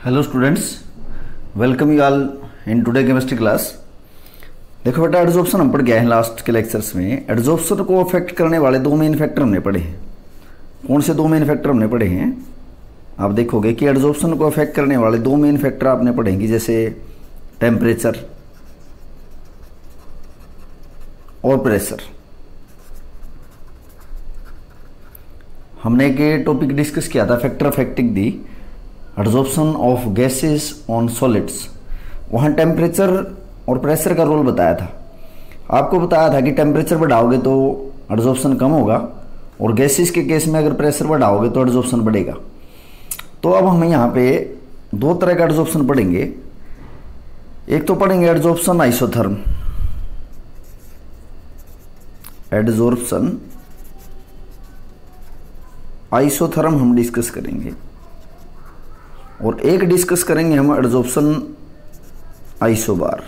Hello students, welcome you all in today chemistry class. देखो बेटा, adsorption हम पढ़ गए हैं लास्ट के लेक्चर्स में। एडजॉर्प्शन को अफेक्ट करने वाले दो मेन फैक्टर हमने पढ़े हैं। कौन से दो मेन फैक्टर हमने पढ़े हैं? आप देखोगे कि एडजॉर्प्शन को अफेक्ट करने वाले दो मेन फैक्टर आपने पढ़ेंगे, जैसे टेम्परेचर और प्रेशर। हमने एक टॉपिक डिस्कस किया था, factor affecting the adsorption of gases on solids. वहाँ टेम्परेचर और प्रेशर का रोल बताया था। आपको बताया था कि टेम्परेचर बढ़ाओगे तो एडजॉर्प्शन कम होगा, और गैसेस के केस में अगर प्रेशर बढ़ाओगे तो एडजॉर्प्शन बढ़ेगा। तो अब हम यहाँ पे दो तरह का एडजॉर्प्शन पढ़ेंगे। एक तो पढ़ेंगे एडजॉर्प्शन आइसोथर्म, एडजॉर्प्शन आइसोथर्म हम डिस्कस करेंगे, और एक डिस्कस करेंगे हम एडजॉर्प्शन आइसोबार।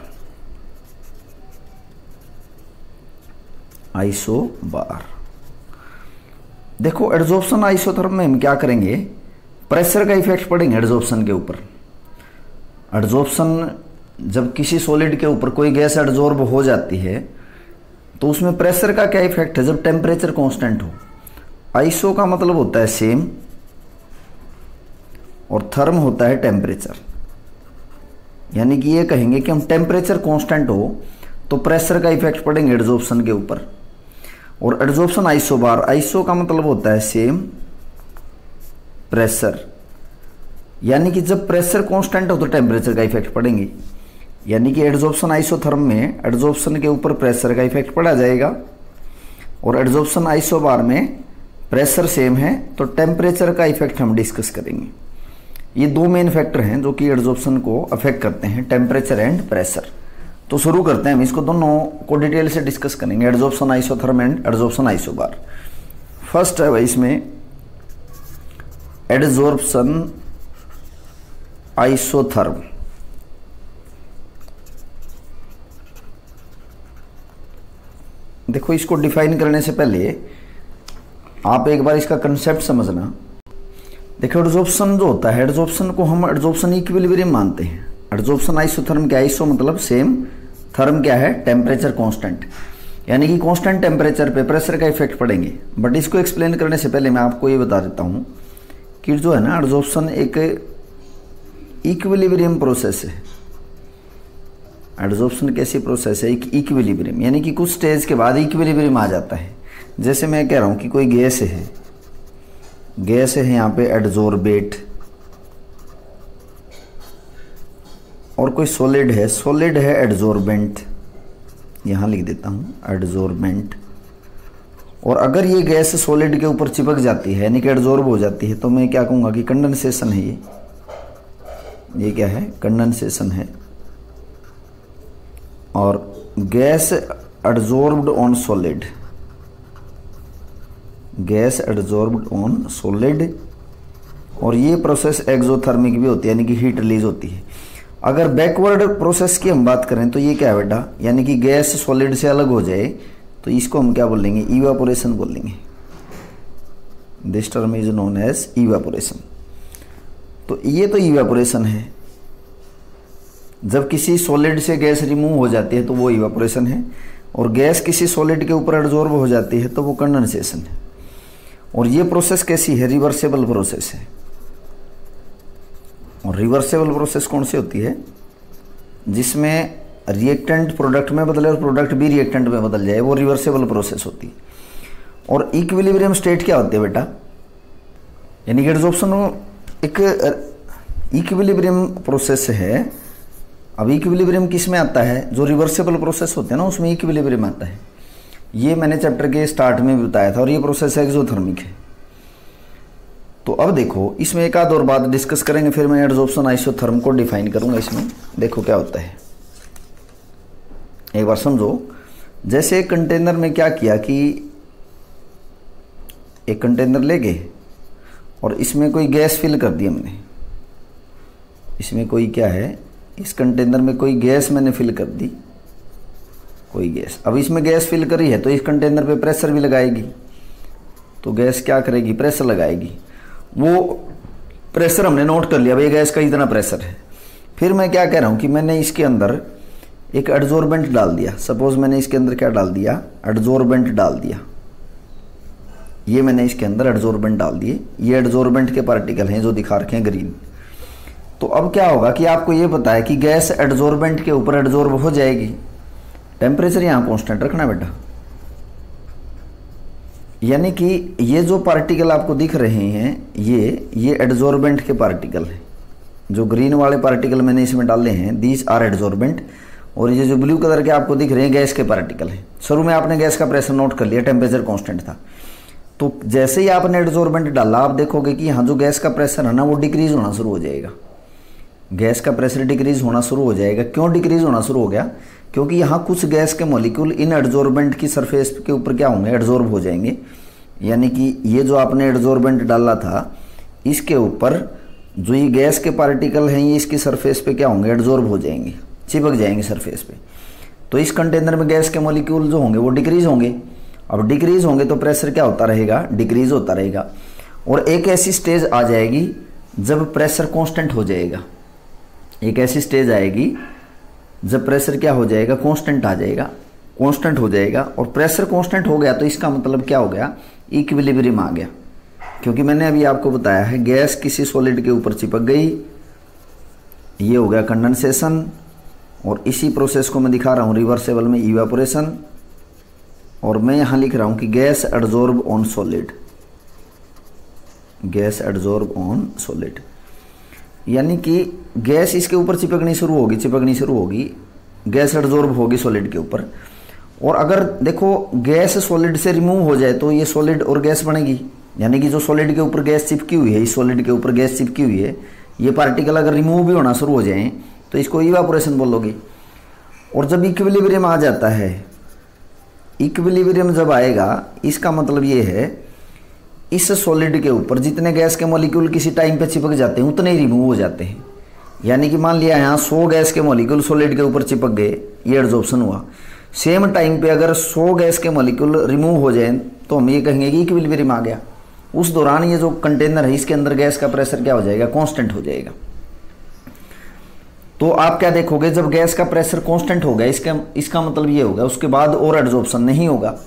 आइसोबार देखो, एडजॉर्प्शन आइसोथर्म में हम क्या करेंगे, प्रेशर का इफेक्ट पड़ेंगे एडजॉर्प्शन के ऊपर। एडजॉर्प्शन जब किसी सॉलिड के ऊपर कोई गैस एडजॉर्ब हो जाती है तो उसमें प्रेशर का क्या इफेक्ट है, जब टेम्परेचर कांस्टेंट हो। आइसो का मतलब होता है सेम, और थर्म होता है टेम्परेचर। यानी कि ये कहेंगे कि हम टेम्परेचर कांस्टेंट हो तो प्रेशर का इफेक्ट पड़ेंगे एडजॉर्प्शन के ऊपर। और एडजॉर्प्शन आइसोबार, आइसो का मतलब होता है सेम, प्रेशर। यानी कि जब प्रेशर कांस्टेंट हो तो टेम्परेचर का इफेक्ट पड़ेंगे। यानी कि एडजॉर्प्शन आइसोथर्म में एडजॉर्प्शन के ऊपर प्रेशर का इफेक्ट पड़ा जाएगा, और एडजॉर्प्शन आइसोबार में प्रेशर सेम है तो टेम्परेचर का इफेक्ट हम डिस्कस करेंगे। ये दो मेन फैक्टर हैं जो कि एडजॉर्प्शन को अफेक्ट करते हैं, टेम्परेचर एंड प्रेशर। तो शुरू करते हैं, हम इसको दोनों को डिटेल से डिस्कस करेंगे, adsorption isotherm and adsorption isobar. First है भाई इसमें एडजॉर्प्शन आइसोथर्म। देखो, इसको डिफाइन करने से पहले आप एक बार इसका कंसेप्ट समझना। देखो, एडजॉर्प्शन जो होता है, एडजॉर्प्शन को हम एडजॉर्प्शन इक्विलिब्रियम मानते हैं। एडजॉर्प्शन आइसोथर्म क्या है, आइसो मतलब सेम, थर्म क्या है, टेम्परेचर कांस्टेंट। यानी कि कांस्टेंट टेम्परेचर पे प्रेशर का इफेक्ट पड़ेंगे। बट इसको एक्सप्लेन करने से पहले मैं आपको ये बता देता हूँ कि जो है ना, एडजॉर्प्शन एक इक्विलिब्रियम प्रोसेस है। एडजॉर्प्शन कैसी प्रोसेस है, एक इक्विलिब्रियम, यानी कि कुछ स्टेज के बाद इक्विलिब्रियम आ जाता है। जैसे मैं कह रहा हूँ कि कोई गैस है यहाँ पे एडजॉर्बेट, और कोई सॉलिड है एडजॉर्बेंट। यहाँ लिख देता हूँ एडजॉर्बेंट। और अगर ये गैस सॉलिड के ऊपर चिपक जाती है, यानी कि एडजॉर्ब हो जाती है, तो मैं क्या कहूँगा कि कंडेंसेशन है। ये क्या है, कंडेंसेशन है। और gas adsorbed on solid, gas adsorbed on solid. और ये प्रोसेस एक्सोथर्मिक भी होती है, यानी कि हीट रिलीज होती है। अगर बैकवर्ड प्रोसेस की हम बात करें तो ये क्या है बेटा, यानी कि गैस सॉलिड से अलग हो जाए तो इसको हम क्या बोलेंगे, इवापोरेशन बोलेंगे। This term is known as evaporation. तो ये तो इवापोरेशन है, जब किसी सॉलिड से गैस रिमूव हो जाती है तो वो इवापोरेशन है। और गैस किसी सॉलिड के ऊपर एडजॉर्ब हो जाती है तो वो कंडेंसेशन है। और ये प्रोसेस कैसी है, रिवर्सेबल प्रोसेस है। और रिवर्सेबल प्रोसेस कौन सी होती है, जिसमें रिएक्टेंट प्रोडक्ट में बदले और प्रोडक्ट भी रिएक्टेंट में बदल जाए, वो रिवर्सेबल प्रोसेस होती है। और इक्विलिब्रियम स्टेट क्या होती है बेटा, यानी कि एडजॉर्प्शन एक इक्विलिब्रियम प्रोसेस है। अब इक्विलिब्रियम किस में आता है, जो रिवर्सेबल प्रोसेस होते हैं ना, उसमें इक्विलिब्रियम आता है। ये मैंने चैप्टर के स्टार्ट में भी बताया था। और ये प्रोसेस एक्सोथर्मिक है। तो अब देखो, इसमें एक आध और बात डिस्कस करेंगे, फिर मैं एडजॉर्प्शन आइसोथर्म को डिफाइन करूंगा। इसमें देखो क्या होता है, एक बार समझो। जैसे एक कंटेनर में क्या किया कि एक कंटेनर ले गए और इसमें कोई गैस फिल कर दी हमने। इसमें कोई क्या है, इस कंटेनर में कोई गैस मैंने फिल कर दी, कोई गैस। अब इसमें गैस फिल करी है तो इस कंटेनर पे प्रेशर भी लगाएगी। तो गैस क्या करेगी, प्रेशर लगाएगी। वो प्रेशर हमने नोट कर लिया, भाई गैस का इतना प्रेशर है। फिर मैं क्या कह रहा हूँ कि मैंने इसके अंदर एक एडजॉर्बेंट डाल दिया। सपोज मैंने इसके अंदर क्या डाल दिया, एडजॉर्बेंट डाल दिया। ये मैंने इसके अंदर एडजॉर्बेंट डाल दिए। ये एडजॉर्बेंट के पार्टिकल हैं जो दिखा रखे हैं ग्रीन। तो अब क्या होगा कि आपको ये पता है कि गैस एडजॉर्बेंट के ऊपर एडजॉर्ब हो जाएगी। टेम्परेचर यहाँ कांस्टेंट रखना बेटा, यानी कि ये जो पार्टिकल आपको दिख रहे हैं ये एडजॉर्बेंट के पार्टिकल हैं। जो ग्रीन वाले पार्टिकल मैंने इसमें डाले हैं, दीज आर एडजॉर्बेंट। और ये जो ब्लू कलर के आपको दिख रहे हैं गैस के पार्टिकल हैं। शुरू में आपने गैस का प्रेशर नोट कर लिया, टेम्परेचर कांस्टेंट था। तो जैसे ही आपने एडजॉर्बेंट डाला, आप देखोगे कि यहाँ जो गैस का प्रेशर है ना, वो डिक्रीज होना शुरू हो जाएगा। गैस का प्रेशर डिक्रीज होना शुरू हो जाएगा। क्यों डिक्रीज होना शुरू हो गया? क्योंकि यहाँ कुछ गैस के मॉलिक्यूल इन एडजॉर्बेंट की सरफेस के ऊपर क्या होंगे, एडजॉर्ब हो जाएंगे। यानी कि ये जो आपने एडजॉर्बेंट डाला था, इसके ऊपर जो ये गैस के पार्टिकल हैं, ये इसकी सरफेस पे क्या होंगे, एडजॉर्ब हो जाएंगे, चिपक जाएंगे सरफेस पे। तो इस कंटेनर में गैस के मॉलिक्यूल जो होंगे वो डिक्रीज होंगे। अब डिक्रीज होंगे तो प्रेशर क्या होता रहेगा, डिक्रीज होता रहेगा। और एक ऐसी स्टेज आ जाएगी जब प्रेशर कांस्टेंट हो जाएगा। एक ऐसी स्टेज आएगी जब प्रेशर क्या हो जाएगा, कांस्टेंट आ जाएगा, कांस्टेंट हो जाएगा। और प्रेशर कांस्टेंट हो गया तो इसका मतलब क्या हो गया, इक्विलिब्रियम आ गया। क्योंकि मैंने अभी आपको बताया है गैस किसी सॉलिड के ऊपर चिपक गई, ये हो गया कंडेंसेशन। और इसी प्रोसेस को मैं दिखा रहा हूँ रिवर्सेबल में, इवेपोरेशन। और मैं यहाँ लिख रहा हूँ कि gas adsorb on solid, gas adsorb on solid. यानी कि गैस इसके ऊपर चिपकनी शुरू होगी, गैस एडजॉर्ब होगी सॉलिड के ऊपर। और अगर देखो गैस सॉलिड से रिमूव हो जाए तो ये सॉलिड और गैस बनेगी। यानी कि जो सॉलिड के ऊपर गैस चिपकी हुई है, इस सॉलिड के ऊपर गैस चिपकी हुई है, ये पार्टिकल अगर रिमूव भी होना शुरू हो जाए तो इसको इवेपोरेशन बोलोगे। और जब इक्विलिब्रियम आ जाता है, इक्विलिब्रियम जब आएगा, इसका मतलब ये है इस सॉलिड के ऊपर जितने गैस के मॉलिक्यूल किसी टाइम पे चिपक जाते हैं उतने ही रिमूव हो जाते हैं। यानी कि मान लिया यहाँ 100 गैस के मॉलिक्यूल सॉलिड के ऊपर चिपक गए, ये एडजॉर्प्शन हुआ। सेम टाइम पे अगर 100 गैस के मॉलिक्यूल रिमूव हो जाए तो हम ये कहेंगे कि इक्विलिब्रियम आ गया। उस दौरान ये जो कंटेनर है इसके अंदर गैस का प्रेशर क्या हो जाएगा, कांस्टेंट हो जाएगा। तो आप क्या देखोगे, जब गैस का प्रेशर कांस्टेंट हो गया, इसका मतलब ये होगा उसके बाद और एडजॉर्प्शन नहीं होगा।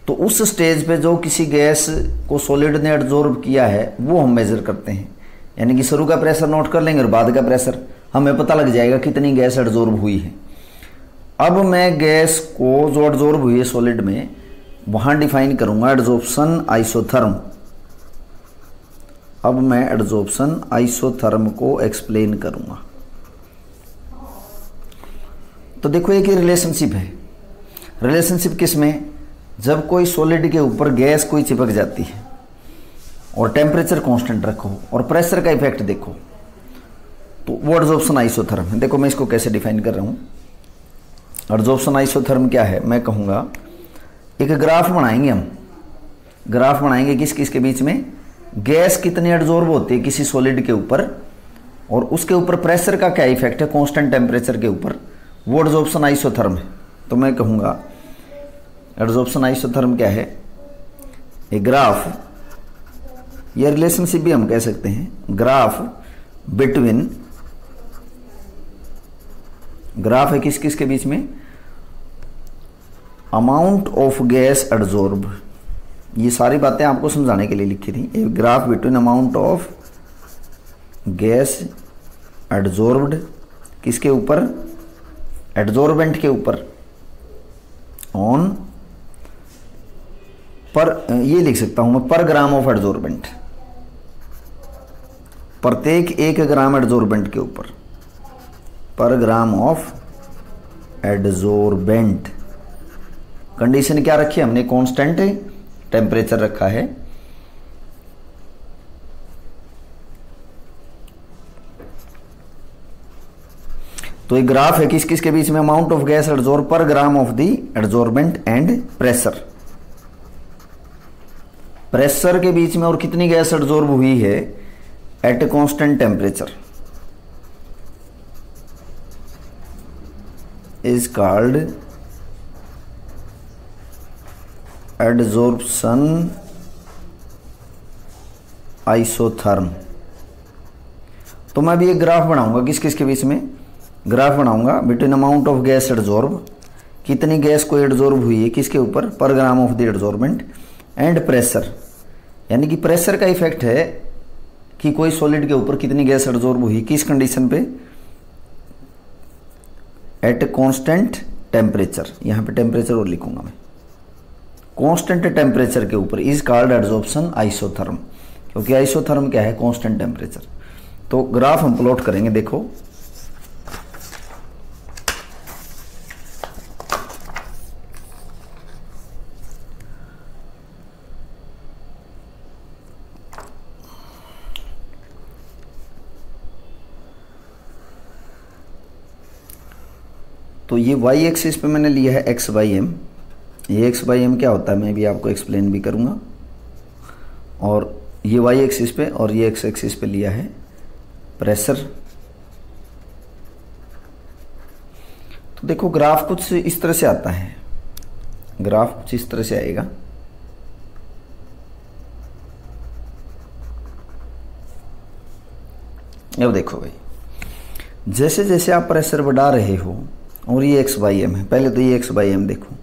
तो उस स्टेज पे जो किसी गैस को सॉलिड ने एडजॉर्ब किया है वो हम मेजर करते हैं। यानी कि शुरू का प्रेशर नोट कर लेंगे और बाद का प्रेशर, हमें पता लग जाएगा कितनी गैस एडजॉर्ब हुई है। अब मैं गैस को जो एडजॉर्ब हुई है सॉलिड में, वहां डिफाइन करूंगा एडजॉर्प्शन आइसोथर्म। अब मैं एडजॉर्प्शन आइसोथर्म को एक्सप्लेन करूंगा। तो देखो एक ही रिलेशनशिप है। रिलेशनशिप किस में, जब कोई सॉलिड के ऊपर गैस कोई चिपक जाती है और टेम्परेचर कांस्टेंट रखो और प्रेशर का इफेक्ट देखो, तो वो एडजॉर्प्शन आइसोथर्म है। देखो मैं इसको कैसे डिफाइन कर रहा हूँ। एडजॉर्प्शन आइसोथर्म क्या है, मैं कहूँगा एक ग्राफ बनाएंगे हम। ग्राफ बनाएंगे किस किस के बीच में, गैस कितनी एडजॉर्ब होती है किसी सॉलिड के ऊपर और उसके ऊपर प्रेशर का क्या इफेक्ट है कांस्टेंट टेम्परेचर के ऊपर, वो एडजॉर्प्शन आइसोथर्म है। तो मैं कहूँगा एडजॉर्प्शन आइसोथर्म क्या है, एक ग्राफ, या रिलेशनशिप भी हम कह सकते हैं, ग्राफ बिटवीन, ग्राफ है किस किस के बीच में, अमाउंट ऑफ गैस एडजॉर्ब। ये सारी बातें आपको समझाने के लिए लिखी थी। एक graph between amount of gas adsorbed किसके ऊपर, एडजॉर्बेंट के ऊपर, ऑन पर, ये लिख सकता हूं मैं, पर ग्राम ऑफ एडजॉर्बेंट, प्रत्येक 1 ग्राम एडजॉर्बेंट के ऊपर, पर ग्राम ऑफ एडजॉर्बेंट। कंडीशन क्या रखी है हमने, कांस्टेंट टेम्परेचर रखा है। तो एक ग्राफ है किस किस के बीच में, amount of gas adsorb per gram of the adsorbent and pressure. Pressure के बीच में और कितनी गैस एडजॉर्ब हुई है at constant temperature is called adsorption isotherm. तो मैं भी एक ग्राफ बनाऊंगा किस किस के बीच में, ग्राफ बनाऊंगा between amount of gas adsorb, कितनी गैस को एडजॉर्ब हुई है किसके ऊपर, पर gram of the adsorbent, and pressure, यानी कि प्रेशर का इफेक्ट है कि कोई सॉलिड के ऊपर कितनी गैस एडजॉर्ब हुई किस कंडीशन पे, एट कांस्टेंट टेम्परेचर, यहाँ पे टेम्परेचर और लिखूंगा मैं, कांस्टेंट टेम्परेचर के ऊपर इज कॉल्ड एडजॉर्प्शन आइसोथर्म, क्योंकि आइसोथर्म क्या है, कांस्टेंट टेम्परेचर। तो ग्राफ हम प्लॉट करेंगे, देखो तो ये y एक्सिस पे मैंने लिया है x बाई एम, ये x बाई एम क्या होता है मैं भी आपको एक्सप्लेन भी करूँगा, और ये y एक्सिस पे और ये x एक्सिस पे लिया है प्रेशर। तो देखो ग्राफ कुछ इस तरह से आता है, ग्राफ कुछ इस तरह से आएगा, अब देखो भाई जैसे जैसे आप प्रेशर बढ़ा रहे हो, और ये x बाई एम है, पहले तो ये x बाई एम देखो,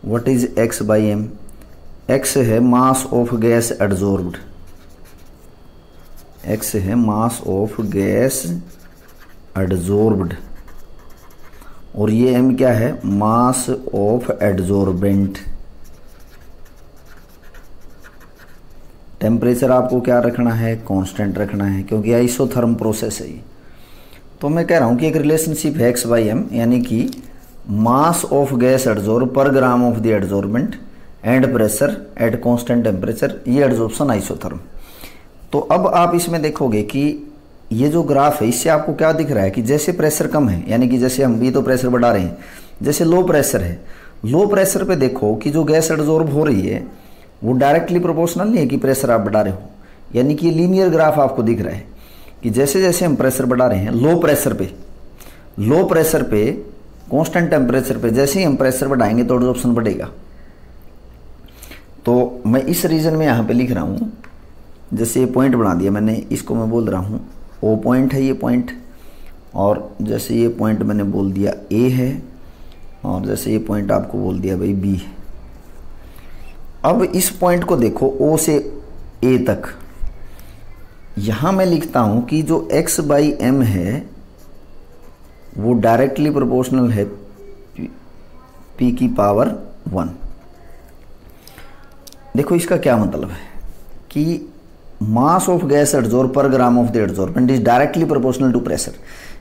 what is x by m, x है mass of gas adsorbed, x है मास ऑफ गैस एडजॉर्ब्ड, और ये m क्या है, मास ऑफ एडजॉर्बेंट। टेम्परेचर आपको क्या रखना है, कांस्टेंट रखना है, क्योंकि आइसोथर्म प्रोसेस है ये। तो मैं कह रहा हूँ कि एक रिलेशनशिप है x बाई एम, यानी कि मास of gas adsorb per gram of the adsorbent and pressure at constant temperature, ये एडजॉर्प्शन आइसोथर्म। तो अब आप इसमें देखोगे कि ये जो ग्राफ है इससे आपको क्या दिख रहा है कि जैसे प्रेशर कम है, यानी कि जैसे हम भी तो प्रेशर बढ़ा रहे हैं, जैसे लो प्रेशर है, लो प्रेशर पे देखो कि जो गैस एडजॉर्ब हो रही है वो डायरेक्टली प्रोपोर्शनल नहीं है कि प्रेशर आप बढ़ा रहे हो, यानी कि लीनियर ग्राफ आपको दिख रहा है कि जैसे जैसे हम प्रेशर बढ़ा रहे हैं लो प्रेशर पे कांस्टेंट टेम्परेचर पे जैसे ही हम प्रेशर बढ़ाएंगे तो एडजॉर्प्शन बढ़ेगा। तो मैं इस रीजन में यहाँ पे लिख रहा हूँ, जैसे ये पॉइंट बना दिया मैंने, इसको मैं बोल रहा हूँ ओ पॉइंट है ये पॉइंट, और जैसे ये पॉइंट मैंने बोल दिया ए है, और जैसे ये पॉइंट आपको बोल दिया भाई बी है। अब इस पॉइंट को देखो ओ से ए तक, यहाँ मैं लिखता हूँ कि जो x बाई एम है वो डायरेक्टली प्रोपोर्शनल है p की पावर 1। देखो इसका क्या मतलब है कि मास of gas adsorb per gram of the adsorbent is directly proportional to pressure,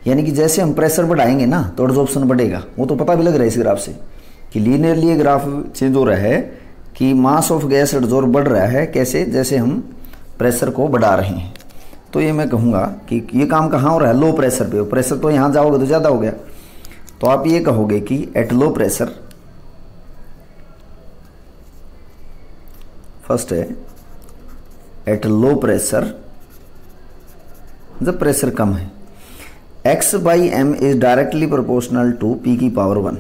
यानी कि जैसे हम प्रेशर बढ़ाएंगे ना तो एडजॉर्प्शन बढ़ेगा। वो तो पता भी लग रहा है इस ग्राफ से कि लीनियरली ये ग्राफ चेंज हो रहा है कि मास ऑफ गैस एडजॉर्ब बढ़ रहा है, कैसे, जैसे हम प्रेशर को बढ़ा रहे हैं। तो ये मैं कहूँगा कि ये काम कहाँ हो रहा है, लो प्रेशर पे। प्रेशर तो यहाँ जाओगे तो ज़्यादा हो गया, तो आप ये कहोगे कि एट लो प्रेशर, फर्स्ट है एट लो प्रेशर, जब प्रेशर कम है, x by m is directly proportional to p की पावर 1।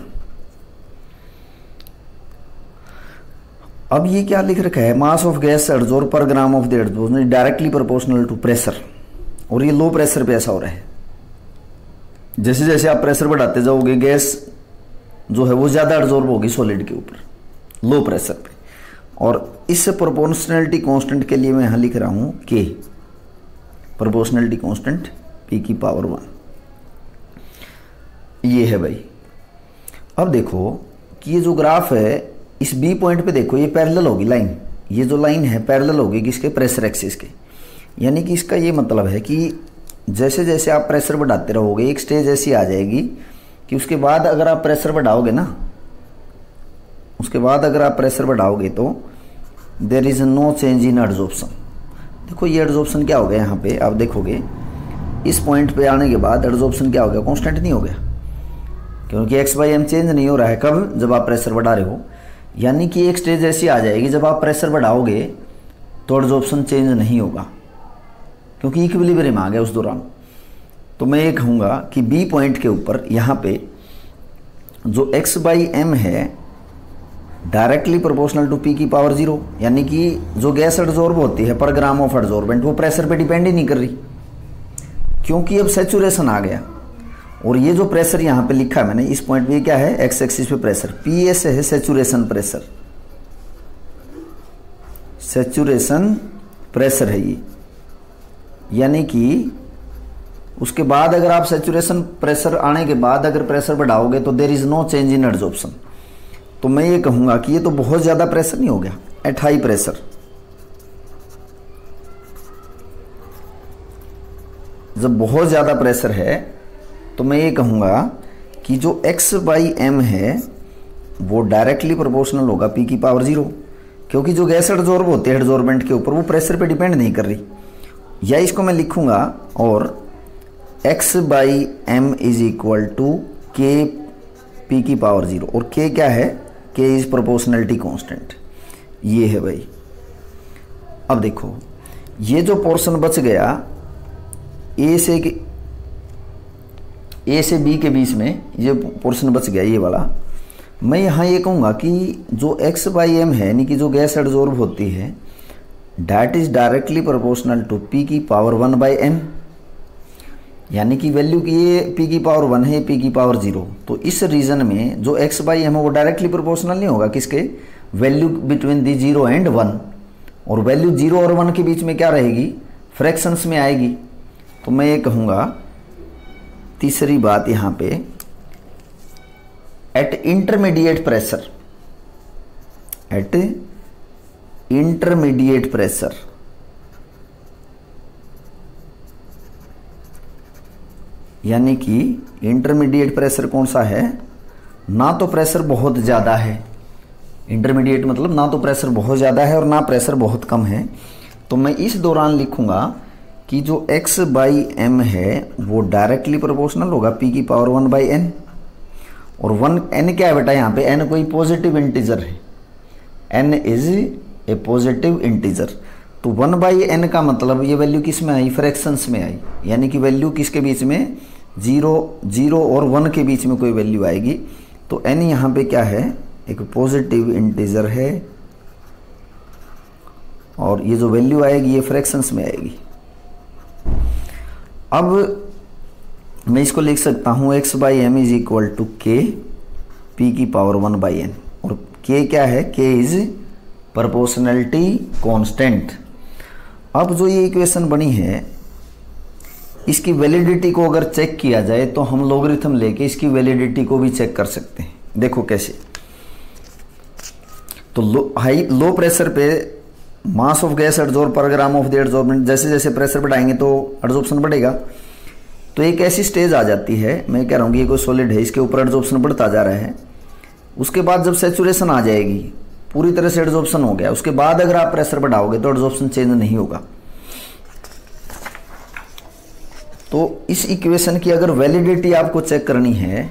अब ये क्या लिख रखा है, mass of gas adsorb per gram of the adsorb directly proportional to pressure, और ये लो प्रेशर पे ऐसा हो रहा है। जैसे जैसे आप प्रेशर बढ़ाते जाओगे गैस जो है वो ज़्यादा एडजॉर्ब होगी सॉलिड के ऊपर लो प्रेशर पे। और इस प्रोपोर्शनलिटी कांस्टेंट के लिए मैं यहाँ लिख रहा हूँ k, प्रोपोर्शनलिटी कांस्टेंट p की पावर 1, ये है भाई। अब देखो कि ये जो ग्राफ है इस बी पॉइंट पे देखो ये पैरेलल होगी लाइन, ये जो लाइन है पैरेलल होगी किसके, प्रेशर एक्सिस के। यानी कि इसका ये मतलब है कि जैसे जैसे आप प्रेशर बढ़ाते रहोगे एक स्टेज ऐसी आ जाएगी कि उसके बाद अगर आप प्रेशर बढ़ाओगे ना, उसके बाद अगर आप प्रेशर बढ़ाओगे तो there is no change in adsorption. देखो ये एडजॉर्प्शन क्या हो गया, यहाँ पे आप देखोगे इस पॉइंट पे आने के बाद एडजॉर्प्शन क्या हो गया, कांस्टेंट नहीं हो गया, क्योंकि x बाई एम चेंज नहीं हो रहा है। कब, जब आप प्रेशर बढ़ा रहे हो। यानी कि एक स्टेज ऐसी आ जाएगी जब आप प्रेशर बढ़ाओगे तो एडजॉर्प्शन चेंज नहीं होगा, क्योंकि इक्विलिब्रियम आ गया उस दौरान। तो मैं ये कहूँगा कि बी पॉइंट के ऊपर यहाँ पे जो x बाई एम है डायरेक्टली प्रोपोर्शनल टू p की पावर 0, यानी कि जो गैस एडजॉर्ब होती है पर ग्राम ऑफ एडजॉर्बेंट वो प्रेशर पे डिपेंड ही नहीं कर रही, क्योंकि अब सैचुरेशन आ गया और ये जो प्रेशर यहाँ पे लिखा है मैंने इस पॉइंट पे क्या है, एक्स एक्सिस पे प्रेशर, PS है सैचुरेशन प्रेशर, सैचुरेशन प्रेशर है ये। यानी कि उसके बाद अगर आप सैचुरेशन प्रेशर आने के बाद अगर प्रेशर बढ़ाओगे तो there is no change in adsorption. तो मैं ये कहूंगा कि ये तो बहुत ज्यादा प्रेशर नहीं हो गया, एट हाई प्रेशर। जब बहुत ज्यादा प्रेशर है तो मैं ये कहूंगा कि जो x/m है वो डायरेक्टली प्रोपोर्शनल होगा P की पावर 0, क्योंकि जो गैस एडजॉर्ब होती है एडजॉर्बेंट के ऊपर वो प्रेशर पे डिपेंड नहीं कर रही। या इसको मैं लिखूंगा और x/m is equal to k P की पावर 0, और k क्या है, k इज प्रोपोर्शनलिटी कांस्टेंट, ये है भाई। अब देखो ये जो पोर्शन बच गया A से B के बीच में, ये पोर्शन बच गया ये वाला, मैं यहाँ ये कहूँगा कि जो x/m है यानी कि जो गैस एडजॉर्ब होती है that is directly proportional to P की पावर 1/n, यानी कि वैल्यू की ये P की पावर 1 है, P की पावर 0। तो इस रीजन में जो x/m है वो डायरेक्टली प्रोपोर्शनल नहीं होगा किसके, वैल्यू बिटवीन दी 0 एंड 1, और वैल्यू 0 और 1 के बीच में क्या रहेगी, फ्रैक्शंस में आएगी। तो मैं ये कहूँगा तीसरी बात यहाँ पे, eight intermediate pressure, eight intermediate pressure यानी कि इंटरमीडिएट प्रेशर कौन सा है, ना तो प्रेशर बहुत ज़्यादा है, इंटरमीडिएट मतलब ना तो प्रेशर बहुत ज़्यादा है और ना प्रेशर बहुत कम है। तो मैं इस दौरान लिखूंगा कि जो x/m है वो डायरेक्टली प्रोपोर्शनल होगा P की पावर 1/n, और 1n क्या है बेटा, यहाँ पे n कोई पॉजिटिव इंटीजर है, n is a positive integer. तो 1/n का मतलब ये वैल्यू किस में आई, फ्रैक्शंस में आई, यानी कि वैल्यू किसके बीच में, 0 और 1 के बीच में कोई वैल्यू आएगी। तो n यहाँ पे क्या है, एक पॉजिटिव इंटीजर है, और ये जो वैल्यू आएगी ये फ्रैक्शंस में आएगी। अब मैं इसको लिख सकता हूँ x/m is equal to k P की पावर 1/n, और k क्या है, k इज प्रोपोर्शनलिटी कांस्टेंट। अब जो ये इक्वेशन बनी है इसकी वैलिडिटी को अगर चेक किया जाए तो हम लॉगरिथम लेके इसकी वैलिडिटी को भी चेक कर सकते हैं। देखो कैसे, तो लो प्रेशर पे मास of gas adsorb per gram of the adsorbent, जैसे जैसे प्रेशर बढ़ाएंगे तो एडजॉर्प्शन बढ़ेगा। तो एक ऐसी स्टेज आ जाती है, मैं कह रहा हूँ कि ये कोई सॉलिड है, इसके ऊपर एडजॉर्प्शन बढ़ता जा रहा है, उसके बाद जब सैचुरेशन आ जाएगी, पूरी तरह से एडजॉर्प्शन हो गया, उसके बाद अगर आप प्रेशर बढ़ाओगे तो एडजॉर्प्शन चेंज नहीं होगा। तो इस इक्वेशन की अगर वैलिडिटी आपको चेक करनी है,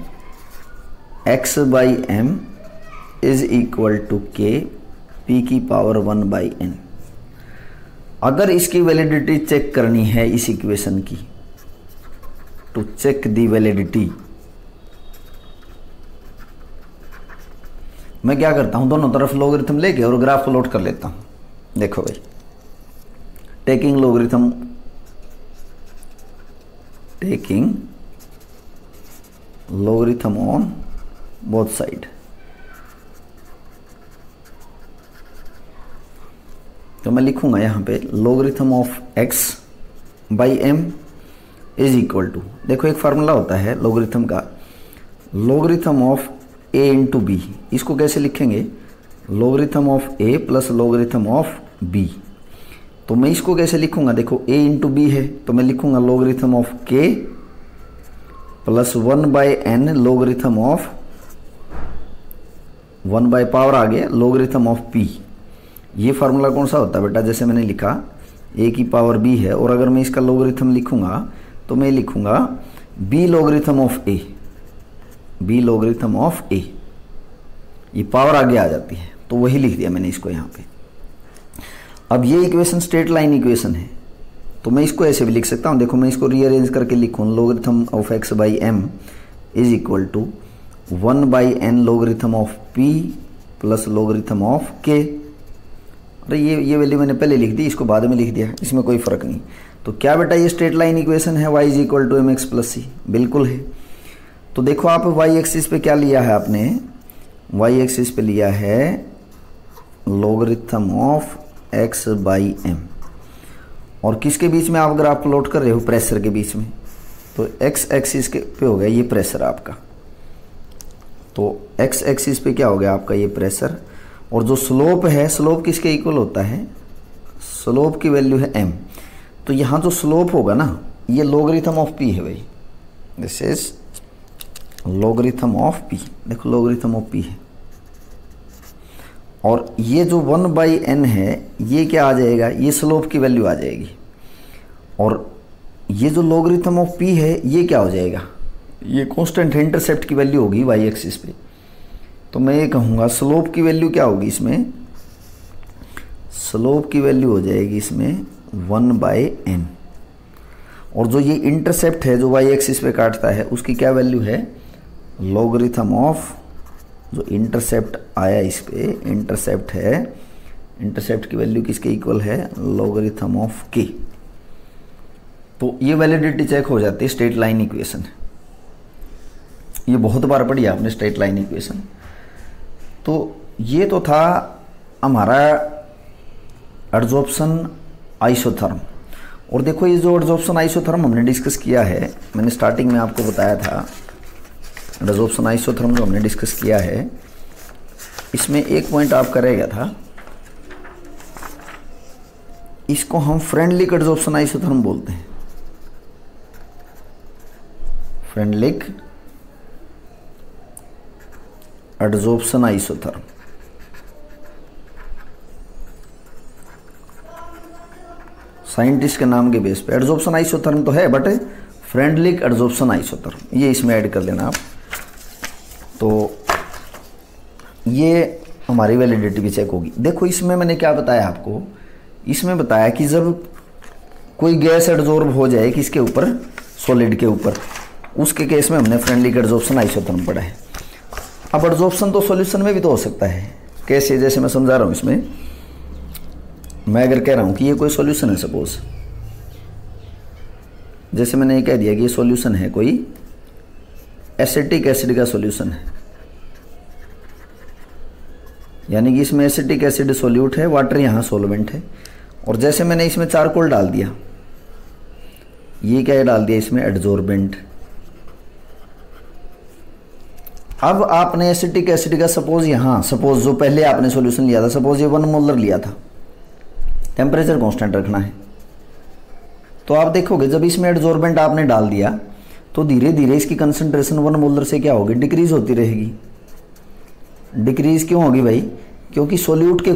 x/m is equal to k P की पावर 1/n, अगर इसकी वैलिडिटी चेक करनी है इस इक्वेशन की, टू चेक दी वैलिडिटी, मैं क्या करता हूं, दोनों तरफ लॉगरिथम लेके और ग्राफ प्लॉट कर लेता हूं। देखो भाई, taking logarithm on both side. तो मैं लिखूंगा यहां पे logarithm of x/m is equal to, देखो एक फार्मूला होता है लॉगरिथम का, logarithm of a into b. इसको कैसे लिखेंगे, logarithm of a plus logarithm of b। तो मैं इसको कैसे लिखूंगा, देखो a इंटू बी है तो मैं लिखूंगा logarithm of k plus 1/n logarithm of 1 by power आ गया लॉगरिथम ऑफ p। ये फार्मूला कौन सा होता है बेटा, जैसे मैंने लिखा a की पावर b है, और अगर मैं इसका लॉगरिथम लिखूंगा तो मैं लिखूंगा b logarithm of a, b logarithm of a, ये पावर आगे आ जाती है, तो वही लिख दिया मैंने इसको यहाँ पे। अब ये इक्वेशन स्ट्रेट लाइन इक्वेशन है, तो मैं इसको ऐसे भी लिख सकता हूँ। देखो मैं इसको रीअरेंज करके लिखूँ, logarithm of x/m is equal to 1/n logarithm of p plus logarithm of k। अरे ये वैल्यू मैंने पहले लिख दी, इसको बाद में लिख दिया, इसमें कोई फर्क नहीं। तो क्या बेटा ये स्ट्रेट लाइन इक्वेशन है y is equal to m x plus c, बिल्कुल है। तो देखो आप y एक्सिस पे क्या लिया है आपने, y एक्सिस पे लिया है logarithm of x by m, और किसके बीच में आप ग्राफ प्लॉट कर रहे हो, प्रेशर के बीच में, तो x एक्सिस के पे हो गया ये प्रेशर आपका, तो x एक्सिस पे क्या हो गया आपका ये प्रेशर, और जो स्लोप है, स्लोप किसके इक्वल होता है, स्लोप की वैल्यू है m, तो यहाँ जो स्लोप होगा ना ये लॉगरिथम ऑफ p है भाई, this is logarithm of p, देखो लॉगरिथम ऑफ p है, और ये जो 1/n है ये क्या आ जाएगा, ये स्लोप की वैल्यू आ जाएगी, और ये जो लॉगरिथम ऑफ p है ये क्या हो जाएगा, ये कांस्टेंट है, इंटरसेप्ट की वैल्यू होगी y एक्सिस पे, तो मैं ये कहूँगा स्लोप की वैल्यू क्या होगी इसमें, स्लोप की वैल्यू हो जाएगी इसमें 1/n, और जो ये इंटरसेप्ट है जो y एक्सिस पे काटता है उसकी क्या वैल्यू है, लॉगरिथम ऑफ, जो इंटरसेप्ट आया इस पे, इंटरसेप्ट है, इंटरसेप्ट की वैल्यू किसके इक्वल है, लॉगरिथम ऑफ k, तो ये वैलिडिटी चेक हो जाती है, स्ट्रेट लाइन इक्वेशन, ये बहुत बार पढ़ी आपने स्ट्रेट लाइन इक्वेशन। तो ये तो था हमारा एडजॉर्प्शन आइसोथर्म, और देखो ये जो एडजॉर्प्शन आइसोथर्म हमने डिस्कस किया है, मैंने स्टार्टिंग में आपको बताया था, एडजॉर्प्शन आइसोथर्म जो हमने डिस्कस किया है, इसमें एक पॉइंट आपका रह गया था, इसको हम फ्रेंडलिक एडजॉर्प्शन आइसोथर्म बोलते हैं, फ्रेंडलिक एडजॉर्प्शन आइसोथर्म। साइंटिस्ट के नाम के बेस पे एडजॉर्प्शन आइसोथर्म तो है, बट फ्रेंडलिक एडजॉर्प्शन आइसोथर्म ये इसमें ऐड कर लेना आप, तो ये हमारी वैलिडिटी भी चेक होगी। देखो इसमें मैंने क्या बताया आपको, इसमें बताया कि जब कोई गैस एडजॉर्ब हो जाए किसके ऊपर, सॉलिड के ऊपर, उसके केस में हमने फ्रेंडलिक एडजॉर्प्शन आइसोथर्म पढ़ा है। अब एडजॉर्प्शन तो सॉल्यूशन में भी तो हो सकता है, कैसे, जैसे मैं समझा रहा हूँ इसमें, मैं अगर कह रहा हूँ कि ये कोई सॉल्यूशन है, सपोज जैसे मैंने ये कह दिया कि ये सॉल्यूशन है, कोई एसिटिक एसिड का सॉल्यूशन है, यानी कि इसमें एसिटिक एसिड सॉल्यूट है, वाटर यहाँ सॉल्वेंट है, और जैसे मैंने इसमें चारकोल डाल दिया, ये क्या डाल दिया इसमें, एडजॉर्बेंट। अब आपने एसिटिक एसिड का सपोज यहाँ, सपोज जो पहले आपने सॉल्यूशन लिया था, सपोज ये 1 मोलर लिया था, टेम्परेचर कांस्टेंट रखना है, तो आप देखोगे जब इसमें एडजॉर्बेंट आपने डाल दिया तो धीरे धीरे इसकी कंसंट्रेशन 1 मोलर से क्या होगी, डिक्रीज होती रहेगी। डिक्रीज क्यों होगी भाई, क्योंकि सोल्यूट के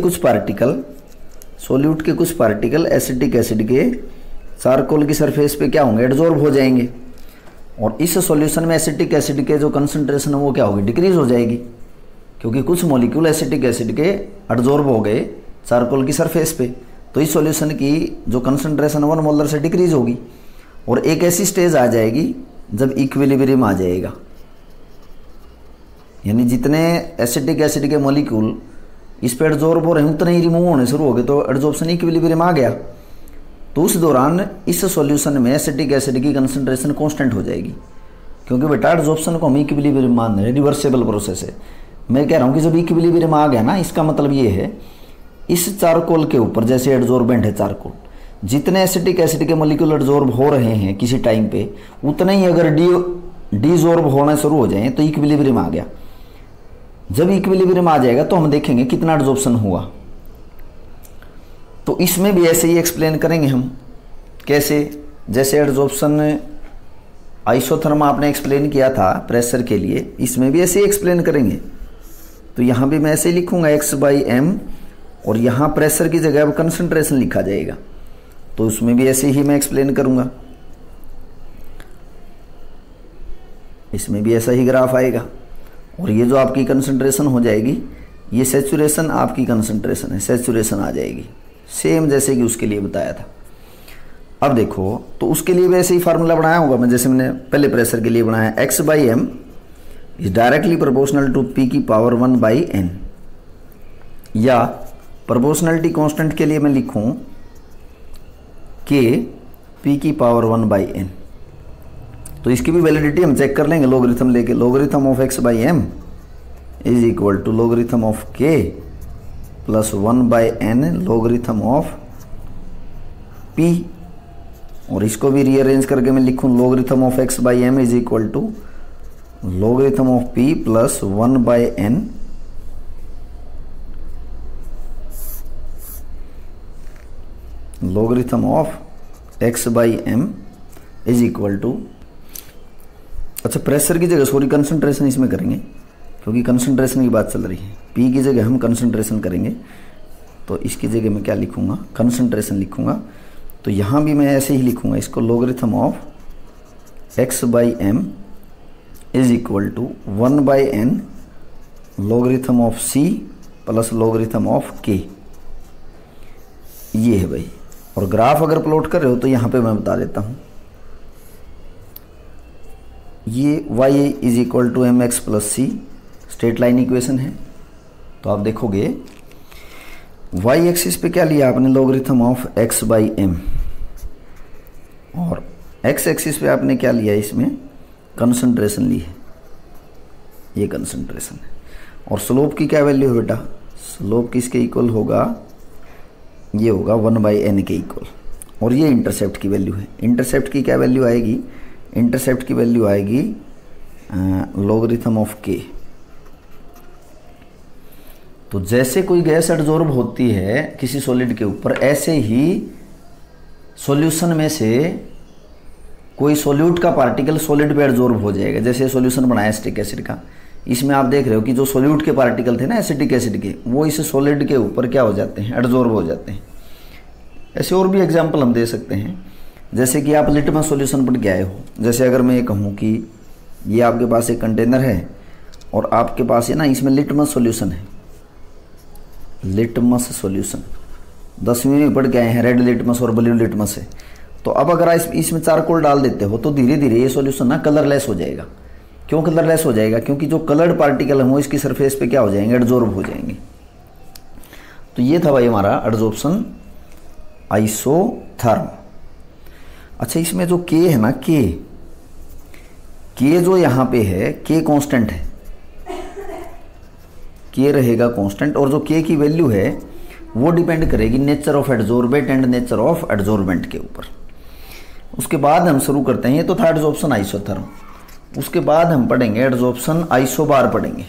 कुछ पार्टिकल एसिटिक एसिड के चारकोल की सरफेस पे क्या होंगे, एडजॉर्ब हो जाएंगे, और इस सॉल्यूशन में एसिटिक एसिड के जो कंसंट्रेशन है वो क्या होगी, डिक्रीज हो जाएगी, क्योंकि कुछ मॉलिक्यूल एसिटिक एसिड के एडजॉर्ब हो गए चारकोल की सरफेस पे, तो इस सॉल्यूशन की जो कंसंट्रेशन 1 मोलर से डिक्रीज होगी, और एक ऐसी स्टेज आ जाएगी जब इक्विलिब्रियम आ जाएगा, यानी जितने एसिटिक एसिड के मॉलिक्यूल इस पे एडजॉर्ब हो रहे हैं उतने ही रिमूव होने शुरू हो गए, तो एडजॉर्प्शन इक्विलिब्रियम आ गया, तो उस दौरान इस सॉल्यूशन में एसिटिक एसिड की कंसंट्रेशन कांस्टेंट हो जाएगी, क्योंकि बेटा एडजॉर्प्शन को हम इक्विलिब्रियम मान रहे हैं, रिवर्सेबल प्रोसेस है। मैं कह रहा हूँ कि जब इक्विलिब्रियम आ गया ना, इसका मतलब ये है इस चारकोल के ऊपर, जैसे एडजॉर्बेंट है चारकोल, जितने एसिटिक एसिड के मॉलिक्यूल एडजॉर्ब हो रहे हैं किसी टाइम पे, उतने ही अगर डीजॉर्ब होना शुरू हो जाए तो इक्विलिब्रियम आ गया। जब इक्विलिब्रियम आ जाएगा तो हम देखेंगे कितना एडजॉर्प्शन हुआ। तो इसमें भी ऐसे ही एक्सप्लेन करेंगे हम, कैसे, जैसे एडजॉर्प्शन आइसोथर्म आपने एक्सप्लेन किया था प्रेशर के लिए, इसमें भी ऐसे ही एक्सप्लेन करेंगे। तो यहाँ भी मैं ऐसे ही लिखूंगा x/m, और यहाँ प्रेशर की जगह अब कंसंट्रेशन लिखा जाएगा, तो उसमें भी ऐसे ही मैं एक्सप्लेन करूंगा, इसमें भी ऐसा ही ग्राफ आएगा, और ये जो आपकी कंसंट्रेशन हो जाएगी, ये सैचुरेशन आपकी कंसंट्रेशन है, सैचुरेशन आ जाएगी, सेम जैसे कि उसके लिए बताया था। अब देखो, तो उसके लिए भी ऐसे ही फार्मूला बनाया होगा मैं, जैसे मैंने पहले प्रेशर के लिए बनाया, x/m is directly proportional to p की पावर 1/n, या प्रोपोर्शनलिटी कांस्टेंट के लिए मैं लिखूं कि p की पावर 1/n। तो इसकी भी वैलिडिटी हम चेक कर लेंगे लॉगरिथम लेके। Logarithm of x by m is equal to logarithm of k plus 1/n logarithm of p। और इसको भी रीअरेंज करके मैं लिखूं logarithm of x by m is equal to logarithm of p plus 1/n logarithm of x by m is equal to, अच्छा pressure की जगह sorry concentration इसमें करेंगे क्योंकि कंसंट्रेशन की बात चल रही है। p की जगह हम कंसंट्रेशन करेंगे, तो इसकी जगह मैं क्या लिखूंगा, कंसंट्रेशन लिखूंगा। तो यहाँ भी मैं ऐसे ही लिखूंगा इसको logarithm of x by m is equal to 1/n logarithm of c plus logarithm of k। ये है भाई। और ग्राफ अगर प्लॉट कर रहे हो तो यहाँ पे मैं बता देता हूँ, ये y is equal to m x plus c straight line equation है। तो आप देखोगे y एक्सिस पे क्या लिया आपने, logarithm of x by m, और x एक्सिस पे आपने क्या लिया, इसमें कंसंट्रेशन ली है, ये कंसंट्रेशन है। और स्लोप की क्या वैल्यू है बेटा, स्लोप किसके इक्वल होगा, ये होगा 1/n के इक्वल। और ये इंटरसेप्ट की वैल्यू है। इंटरसेप्ट की क्या वैल्यू आएगी, इंटरसेप्ट की वैल्यू आएगी लॉगरिथम ऑफ k। तो जैसे कोई गैस एडजॉर्ब होती है किसी सॉलिड के ऊपर, ऐसे ही सॉल्यूशन में से कोई सॉल्यूट का पार्टिकल सॉलिड पे एडजॉर्ब हो जाएगा। जैसे सॉल्यूशन बनाया एसिटिक एसिड का, इसमें आप देख रहे हो कि जो सॉल्यूट के पार्टिकल थे ना एसिटिक एसिड के, वो इस सॉलिड के ऊपर क्या हो जाते हैं, एडजॉर्ब हो जाते हैं। ऐसे और भी एग्जांपल हम दे सकते हैं, जैसे कि आप लिटमस सॉल्यूशन पढ़ के आए हो। जैसे अगर मैं ये कहूँ कि ये आपके पास एक कंटेनर है और आपके पास है ना इसमें लिटमस सॉल्यूशन है, लिटमस सॉल्यूशन 10वीं में पढ़ के आए हैं, रेड लिटमस और ब्लू लिटमस है। तो अब अगर आप इसमें चारकोल डाल देते हो तो धीरे धीरे ये सॉल्यूशन ना कलरलेस हो जाएगा। क्यों कलरलेस हो जाएगा, क्योंकि जो कलर्ड पार्टिकल है वो इसकी सरफेस पे क्या हो जाएंगे, एडजॉर्ब हो जाएंगे। तो ये था भाई हमारा एडजॉर्प्शन आइसोथर्म। अच्छा इसमें जो k है ना, k जो यहाँ पे है k कांस्टेंट है, k रहेगा कांस्टेंट। और जो k की वैल्यू है वो डिपेंड करेगी nature of adsorbent and nature of adsorbent के ऊपर। उसके बाद हम शुरू करते हैं, ये तो था एडजॉर्प्शन आइसोथर्म। उसके बाद हम पढ़ेंगे एडजॉर्प्शन आइसोबार पढ़ेंगे।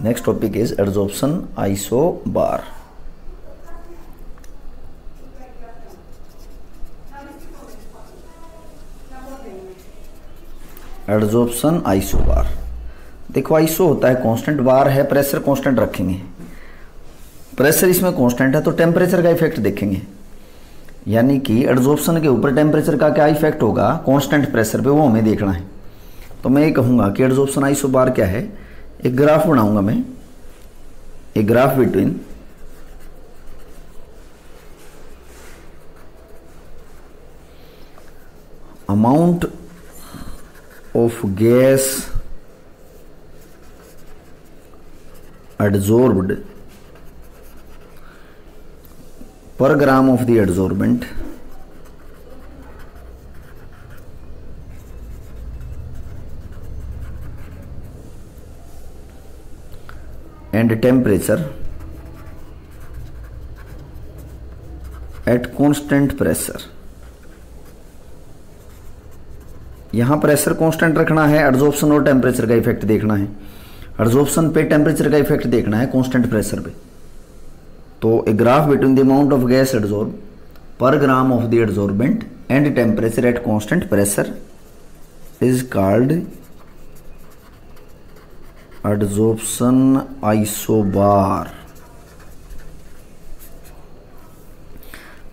Next topic is adsorption isobar. Adsorption isobar, देखो आइसो होता है कांस्टेंट, बार है प्रेशर कांस्टेंट रखेंगे। प्रेशर इसमें कांस्टेंट है तो टेम्परेचर का इफेक्ट देखेंगे, यानी कि एडजॉर्प्शन के ऊपर टेम्परेचर का क्या इफेक्ट होगा कांस्टेंट प्रेशर पे, वो हमें देखना है। तो मैं ये कहूँगा कि एडजॉर्प्शन आइसोबार क्या है, एक ग्राफ बनाऊंगा मैं, एक graph between amount of gas adsorbed per gram of the adsorbent and temperature at constant pressure। यहां प्रेशर कांस्टेंट रखना है, एडजॉर्प्शन और टेम्परेचर का इफेक्ट देखना है। एडजॉर्प्शन पे टेम्परेचर का इफेक्ट देखना है कांस्टेंट प्रेशर पे। तो a graph between the amount of gas adsorb per gram of the adsorbent and temperature at constant pressure is called adsorption isobar.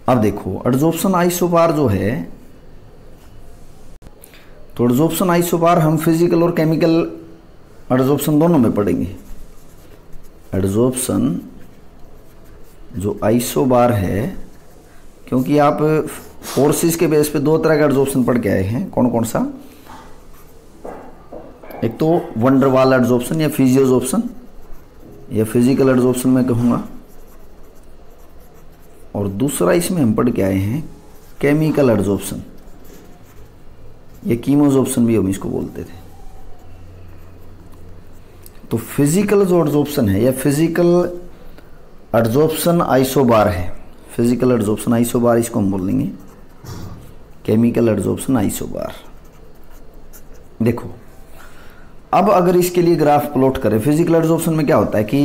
अब देखो एडजॉर्प्शन आइसोबार जो है, तो एडजॉर्प्शन आइसोबार हम फिजिकल और केमिकल एडजॉर्प्शन दोनों में पढ़ेंगे। एडजॉर्प्शन जो आइसोबार है, क्योंकि आप फोर्सेस के बेस पे दो तरह का एडजॉर्प्शन पढ़ के आए हैं, कौन कौन सा, एक तो वंडरवाल एडजॉर्प्शन या फिजियोजॉर्प्शन या फिजिकल एडजॉर्प्शन मैं कहूँगा, और दूसरा इसमें हम पढ़ के आए हैं केमिकल एडजॉर्प्शन, ये कीमोजॉर्प्शन भी हम इसको बोलते थे। तो फिजिकल जो एडजॉर्प्शन है या फिजिकल एडजॉर्प्शन आइसोबार है, फिजिकल एडजॉर्प्शन आइसोबार इसको हम बोल देंगे, केमिकल एडजॉर्प्शन आइसोबार। देखो अब अगर इसके लिए ग्राफ प्लॉट करें, फिजिकल एडजॉर्प्शन में क्या होता है कि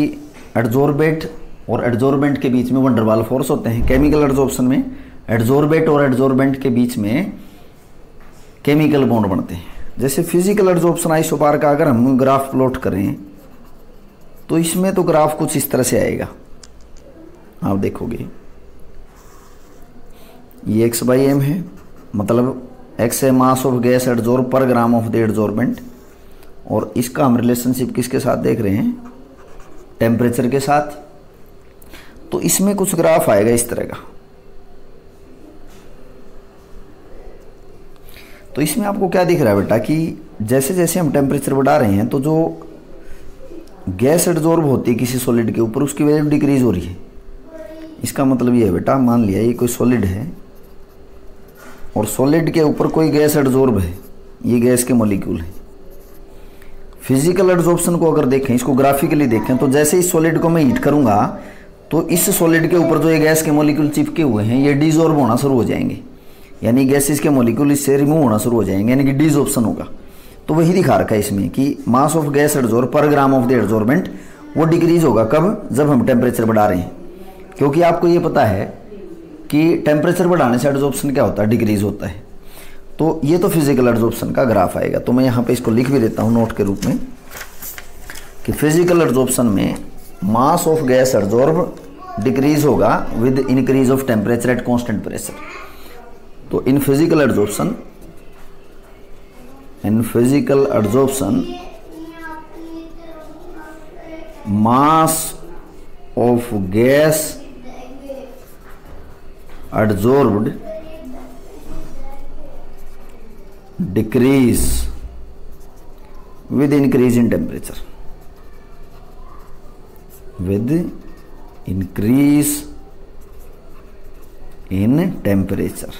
एडजॉर्बेट और एडजॉर्बेंट के बीच में वंडर वाल फोर्स होते हैं। केमिकल एडजॉर्प्शन में एडजॉर्बेट और एडजॉर्बेंट के बीच में केमिकल बॉन्ड बनते हैं। जैसे फिजिकल एडजॉर्प्शन आइसोबार का अगर हम ग्राफ प्लॉट करें तो इसमें तो ग्राफ कुछ इस तरह से आएगा, आप देखोगे ये x/m है, मतलब x है mass of gas adsorb per gram of the adsorbent, और इसका हम रिलेशनशिप किसके साथ देख रहे हैं, टेम्परेचर के साथ। तो इसमें कुछ ग्राफ आएगा इस तरह का। तो इसमें आपको क्या दिख रहा है बेटा कि जैसे जैसे हम टेम्परेचर बढ़ा रहे हैं तो जो गैस एडजॉर्ब होती है किसी सॉलिड के ऊपर उसकी वैल्यू डिक्रीज हो रही है। इसका मतलब ये है बेटा, मान लिया ये कोई सॉलिड है और सॉलिड के ऊपर कोई गैस एडजॉर्ब है, ये गैस के मॉलिक्यूल है। फिजिकल एडजॉर्प्शन को अगर देखें, इसको ग्राफिकली देखें, तो जैसे इस सॉलिड को मैं हीट करूंगा तो इस सॉलिड के ऊपर जो ये गैस के मॉलिक्यूल चिपके हुए हैं ये डिसॉर्ब होना शुरू हो जाएंगे, यानी गैसेस के मॉलिक्यूल इससे रिमूव होना शुरू हो जाएंगे, यानी कि डिसॉर्प्शन होगा। तो वही दिखा रखा है इसमें कि मास of gas adsorb per gram of the adsorbent वो डिक्रीज होगा। कब? जब हम टेम्परेचर बढ़ा रहे हैं, क्योंकि आपको ये पता है कि टेम्परेचर बढ़ाने से एडजॉर्प्शन क्या होता है, डिक्रीज होता है। तो ये तो फिजिकल एडजॉर्प्शन का ग्राफ आएगा। तो मैं यहाँ पे इसको लिख भी देता हूँ नोट के रूप में कि फिजिकल एडजॉर्प्शन में mass of gas adsorb decrease होगा with increase of temperature at constant pressure. तो in physical adsorption mass of gas adsorbed decrease with increase in temperature, with increase in temperature।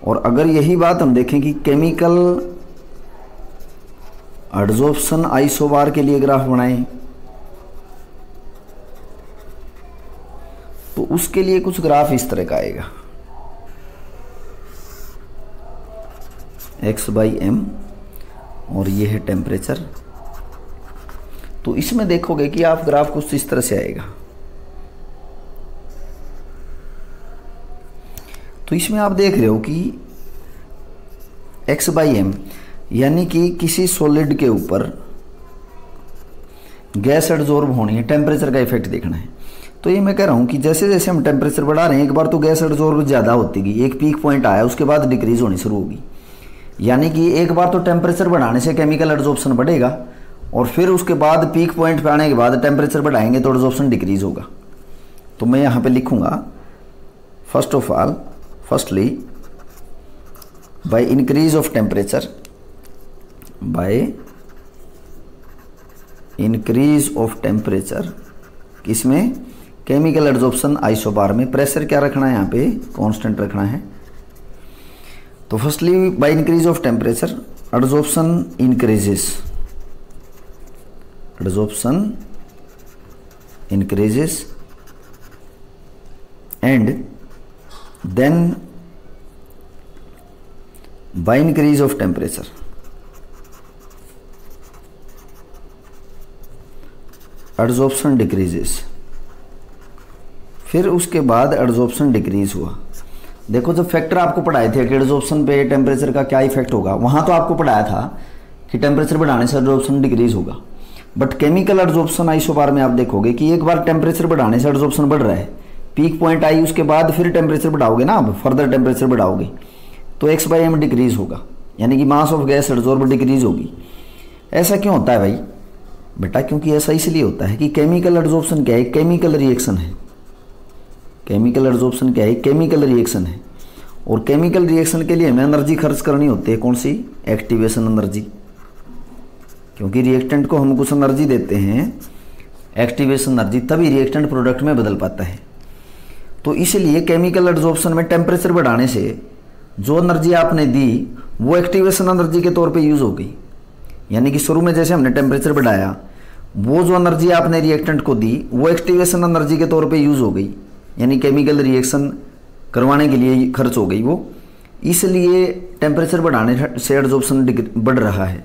और अगर यही बात हम देखें कि केमिकल एडजॉर्प्शन आइसोबार के लिए ग्राफ बनाएं तो उसके लिए कुछ ग्राफ इस तरह का आएगा, x/m और ये है टेम्परेचर। तो इसमें देखोगे कि आप ग्राफ कुछ इस तरह से आएगा। तो इसमें आप देख रहे हो कि x/m यानी कि किसी सॉलिड के ऊपर गैस एडजॉर्ब होनी है, टेम्परेचर का इफेक्ट देखना है। तो ये मैं कह रहा हूं कि जैसे जैसे हम टेम्परेचर बढ़ा रहे हैं, एक बार तो गैस एडजॉर्ब ज़्यादा होती गई, एक पीक पॉइंट आया, उसके बाद डिक्रीज होनी शुरू होगी। यानी कि एक बार तो टेम्परेचर बढ़ाने से केमिकल एडजॉर्प्शन बढ़ेगा और फिर उसके बाद पीक पॉइंट पे आने के बाद टेम्परेचर बढ़ाएंगे तो एडजॉर्प्शन डिक्रीज होगा। तो मैं यहाँ पे लिखूंगा firstly by increase of temperature, किसमें, केमिकल एडजॉर्प्शन आइसोबार में। प्रेशर क्या रखना है यहाँ पे, कांस्टेंट रखना है। तो firstly by increase of temperature adsorption increases and then by increase of temperature adsorption decreases. फिर उसके बाद एडजॉर्प्शन डिक्रीज हुआ। देखो जब फैक्टर आपको पढ़ाए थे कि एडजॉर्प्शन पे टेम्परेचर का क्या इफेक्ट होगा, वहां तो आपको पढ़ाया था कि टेम्परेचर बढ़ाने से एडजॉर्प्शन डिक्रीज होगा। बट केमिकल एडजॉर्प्शन आइसोबार में आप देखोगे कि एक बार टेम्परेचर बढ़ाने से एडजॉर्प्शन बढ़ रहा है, पीक पॉइंट आई, उसके बाद फिर टेम्परेचर बढ़ाओगे ना, आप फर्दर टेम्परेचर बढ़ाओगे तो x/m डिक्रीज होगा, यानी कि मास ऑफ गैस एडजॉर्ब डिक्रीज होगी। ऐसा क्यों होता है भाई? बेटा क्योंकि ऐसा इसलिए होता है कि केमिकल एडजॉर्प्शन क्या है, केमिकल रिएक्शन है। केमिकल एडजॉर्प्शन क्या है, केमिकल रिएक्शन है। और केमिकल रिएक्शन के लिए हमें एनर्जी खर्च करनी होती है, कौन सी, एक्टिवेशन एनर्जी। क्योंकि रिएक्टेंट को हम कुछ एनर्जी देते हैं, एक्टिवेशन एनर्जी, तभी रिएक्टेंट प्रोडक्ट में बदल पाता है। तो इसलिए केमिकल एड्जॉर्प्शन में टेम्परेचर बढ़ाने से जो एनर्जी आपने दी वो एक्टिवेशन एनर्जी के तौर पे यूज हो गई। यानी कि शुरू में जैसे हमने टेम्परेचर बढ़ाया, वो जो एनर्जी आपने रिएक्टेंट को दी वो एक्टिवेशन एनर्जी के तौर पे यूज हो गई, यानी केमिकल रिएक्शन करवाने के लिए खर्च हो गई वो। इसलिए टेम्परेचर बढ़ाने से एड्जॉर्प्शन बढ़ रहा है।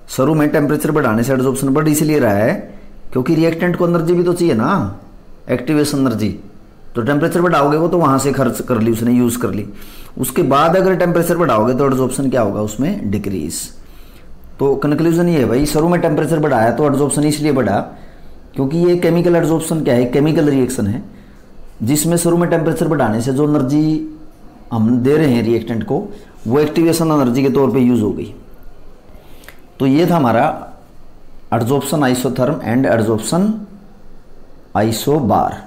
शुरू में टेम्परेचर बढ़ाने से एड्जॉर्प्शन बढ़ इसलिए रहा है क्योंकि रिएक्टेंट को एनर्जी भी तो चाहिए ना, एक्टिवेशन एनर्जी। तो टेम्परेचर बढ़ाओगे वो तो वहाँ से खर्च कर ली उसने, यूज़ कर ली। उसके बाद अगर टेम्परेचर बढ़ाओगे तो एड्जॉर्प्शन क्या होगा, उसमें डिक्रीज। तो कंक्लूजन ये है भाई, शुरू में टेम्परेचर बढ़ाया तो एड्जॉर्प्शन इसलिए बढ़ा क्योंकि ये केमिकल एड्जॉर्प्शन क्या है, केमिकल रिएक्शन है जिसमें शुरू में टेम्परेचर बढ़ाने से जो एनर्जी हम दे रहे हैं रिएक्टेंट को वो एक्टिवेशन एनर्जी के तौर पे यूज हो गई। तो ये था हमारा adsorption isotherm and adsorption isobar.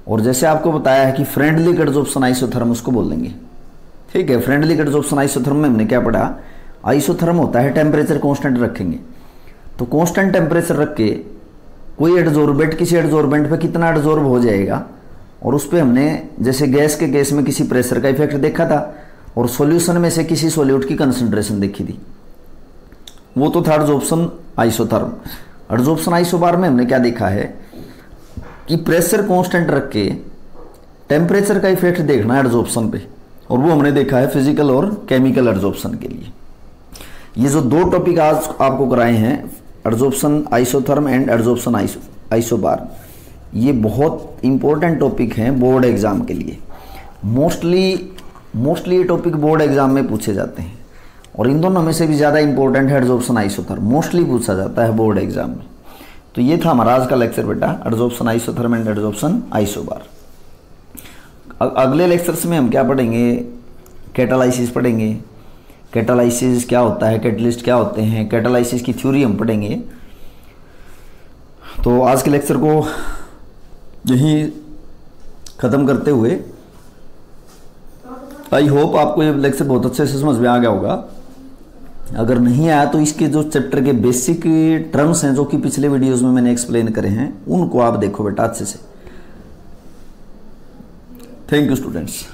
और जैसे आपको बताया है कि फ्रेंडली एड्जॉर्प्शन आइसोथर्म उसको बोल देंगे, ठीक है। फ्रेंडली एड्जॉर्प्शन आइसोथर्म में हमने क्या पढ़ा, आइसोथर्म होता है टेम्परेचर कांस्टेंट रखेंगे। तो कांस्टेंट टेम्परेचर रख के कोई एड्जॉर्बेंट किसी एड्जॉर्बेंट पे कितना एड्जॉर्ब हो जाएगा, और उस पर हमने जैसे गैस के केस में किसी प्रेशर का इफेक्ट देखा था और सॉल्यूशन में से किसी सॉल्यूट की कंसंट्रेशन देखी थी, वो तो था एड्जॉर्प्शन आइसोथर्म। एड्जॉर्प्शन आइसोबार में हमने क्या देखा है कि प्रेशर कांस्टेंट रख के टेम्परेचर का इफेक्ट देखना है एड्जॉर्प्शन पे, और वो हमने देखा है फिजिकल और केमिकल एड्जॉर्प्शन के लिए। ये जो दो टॉपिक आज आपको कराए हैं, adsorption isotherm and adsorption isobar, ये बहुत इंपॉर्टेंट टॉपिक हैं बोर्ड एग्जाम के लिए। मोस्टली ये टॉपिक बोर्ड एग्जाम में पूछे जाते हैं, और इन दोनों में से भी ज़्यादा इंपॉर्टेंट है एड्जॉर्प्शन आइसोथर्म, मोस्टली पूछा जाता है बोर्ड एग्जाम में। तो ये था हमारा आज का लेक्चर बेटा, adsorption isotherm and adsorption isobar. अगले लेक्चर्स में हम क्या पढ़ेंगे, कैटालाइसिस पढ़ेंगे। कैटालाइसिस क्या होता है, कैटलिस्ट क्या होते हैं, कैटालाइसिस की थ्योरी हम पढ़ेंगे। तो आज के लेक्चर को यहीं ख़त्म करते हुए आई होप आपको ये लेक्चर बहुत अच्छे से समझ में आ गया होगा। अगर नहीं आया तो इसके जो चैप्टर के बेसिक टर्म्स हैं जो कि पिछले वीडियोस में मैंने एक्सप्लेन करे हैं, उनको आप देखो बेटा अच्छे से। Thank you students.